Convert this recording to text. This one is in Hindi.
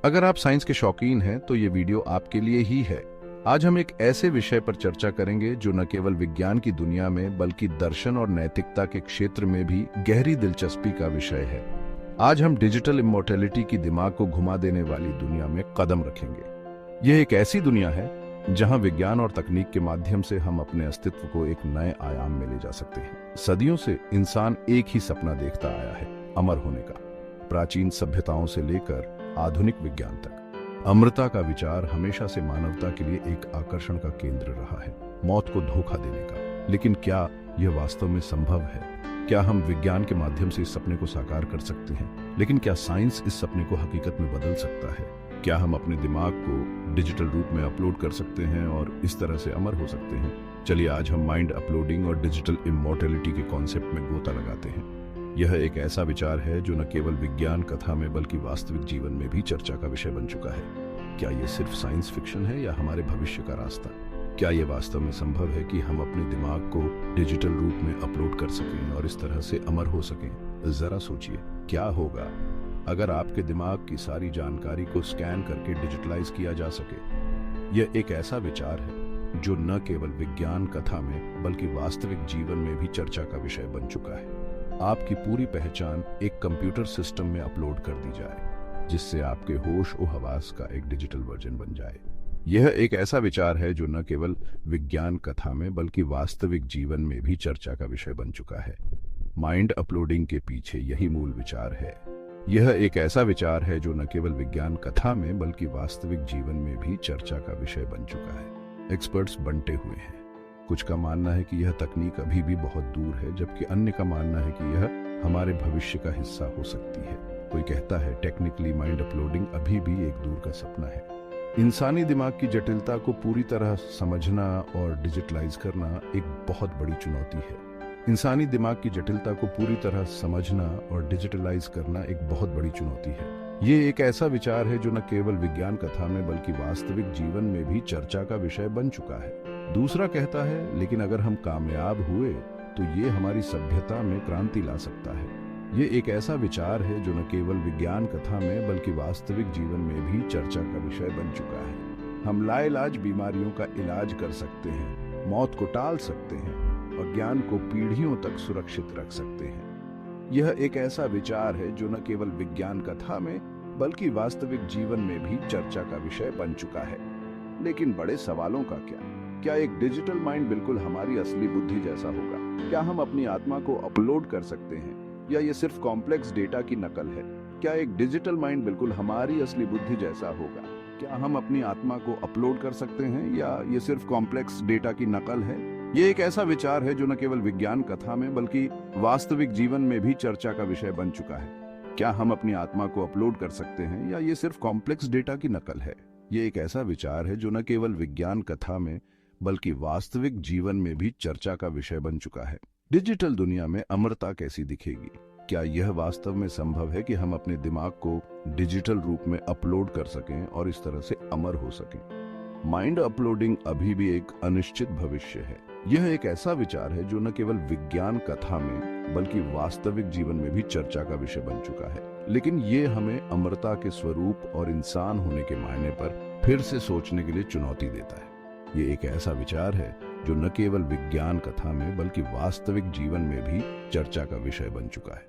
अगर आप साइंस के शौकीन हैं तो ये वीडियो आपके लिए ही है। आज हम एक ऐसे विषय पर चर्चा करेंगे जो न केवल विज्ञान की दुनिया में बल्कि दर्शन और नैतिकता के क्षेत्र में भी गहरी दिलचस्पी का विषय है। आज हम डिजिटल इमॉर्टैलिटी की दिमाग को घुमा देने वाली दुनिया में कदम रखेंगे। यह एक ऐसी दुनिया है जहां विज्ञान और तकनीक के माध्यम से हम अपने अस्तित्व को एक नए आयाम में ले जा सकते हैं। सदियों से इंसान एक ही सपना देखता आया है, अमर होने का। प्राचीन सभ्यताओं से लेकर आधुनिक विज्ञान तक अमरता का विचार हमेशा से मानवता के लिए एक आकर्षण का केंद्र रहा है, मौत को धोखा देने का। लेकिन क्या यह वास्तव में संभव है? क्या हम विज्ञान के माध्यम से इस सपने को साकार कर सकते हैं? लेकिन क्या साइंस इस सपने को हकीकत में बदल सकता है? क्या हम अपने दिमाग को डिजिटल रूप में अपलोड कर सकते हैं और इस तरह से अमर हो सकते हैं? चलिए आज हम माइंड अपलोडिंग और डिजिटल इमॉर्टैलिटी के कॉन्सेप्ट में गोता लगाते हैं। यह एक ऐसा विचार है जो न केवल विज्ञान कथा में बल्कि वास्तविक जीवन में भी चर्चा का विषय बन चुका है। क्या यह सिर्फ साइंस फिक्शन है या हमारे भविष्य का रास्ता? क्या यह वास्तव में संभव है कि हम अपने दिमाग को डिजिटल रूप में अपलोड कर सकें और इस तरह से अमर हो सकें? जरा सोचिए, क्या होगा अगर आपके दिमाग की सारी जानकारी को स्कैन करके डिजिटलाइज किया जा सके? यह एक ऐसा विचार है जो न केवल विज्ञान कथा में बल्कि वास्तविक जीवन में भी चर्चा का विषय बन चुका है। आपकी पूरी पहचान एक कंप्यूटर सिस्टम में अपलोड कर दी जाए, जिससे आपके होश और हवास का एक डिजिटल वर्जन बन जाए। यह एक ऐसा विचार है जो न केवल विज्ञान कथा में बल्कि वास्तविक जीवन में भी चर्चा का विषय बन चुका है। माइंड अपलोडिंग के पीछे यही मूल विचार है। यह एक ऐसा विचार है जो न केवल विज्ञान कथा में बल्कि वास्तविक जीवन में भी चर्चा का विषय बन चुका है। एक्सपर्ट्स बंटे हुए हैं। कुछ का मानना है कि यह तकनीक अभी भी बहुत दूर है, जबकि अन्य का मानना है कि यह हमारे भविष्य का हिस्सा हो सकती है। कोई कहता है टेक्निकली माइंड अपलोडिंग अभी भी एक दूर का सपना है। इंसानी दिमाग की जटिलता को पूरी तरह समझना और डिजिटलाइज करना एक बहुत बड़ी चुनौती है। इंसानी दिमाग की जटिलता को पूरी तरह समझना और डिजिटलाइज करना एक बहुत बड़ी चुनौती है। ये एक ऐसा विचार है जो न केवल विज्ञान कथा में बल्कि वास्तविक जीवन में भी चर्चा का विषय बन चुका है। दूसरा कहता है, लेकिन अगर हम कामयाब हुए तो ये हमारी सभ्यता में क्रांति ला सकता है। ये एक ऐसा विचार है जो न केवल विज्ञान कथा में बल्कि वास्तविक जीवन में भी चर्चा का विषय बन चुका है। हम लाइलाज बीमारियों का इलाज कर सकते हैं, मौत को टाल सकते हैं और ज्ञान को पीढ़ियों तक सुरक्षित रख सकते हैं। यह एक ऐसा विचार है जो न केवल विज्ञान कथा में बल्कि वास्तविक जीवन में भी चर्चा का विषय बन चुका है। लेकिन बड़े सवालों का क्या? क्या एक डिजिटल माइंड बिल्कुल हमारी असली बुद्धि जैसा होगा? क्या हम अपनी आत्मा को अपलोड कर सकते हैं या ये सिर्फ कॉम्प्लेक्स डेटा की नकल है? क्या एक डिजिटल माइंड बिल्कुल हमारी असली बुद्धि जैसा होगा? क्या हम अपनी आत्मा को अपलोड कर सकते हैं या ये सिर्फ कॉम्प्लेक्स डेटा की नकल है? ये एक ऐसा विचार है जो न केवल विज्ञान कथा में बल्कि वास्तविक जीवन में भी चर्चा का विषय बन चुका है। क्या हम अपनी आत्मा को अपलोड कर सकते हैं या ये सिर्फ कॉम्प्लेक्स डेटा की नकल है? ये एक ऐसा विचार है जो न केवल विज्ञान कथा में बल्कि वास्तविक जीवन में भी चर्चा का विषय बन चुका है। डिजिटल दुनिया में अमरता कैसी दिखेगी? क्या यह वास्तव में संभव है कि हम अपने दिमाग को डिजिटल रूप में अपलोड कर सकें और इस तरह से अमर हो सकें? माइंड अपलोडिंग अभी भी एक अनिश्चित भविष्य है। यह एक ऐसा विचार है जो न केवल विज्ञान कथा में बल्कि वास्तविक जीवन में भी चर्चा का विषय बन चुका है। लेकिन ये हमें अमरता के स्वरूप और इंसान होने के मायने पर फिर से सोचने के लिए चुनौती देता है। ये एक ऐसा विचार है जो न केवल विज्ञान कथा में बल्कि वास्तविक जीवन में भी चर्चा का विषय बन चुका है।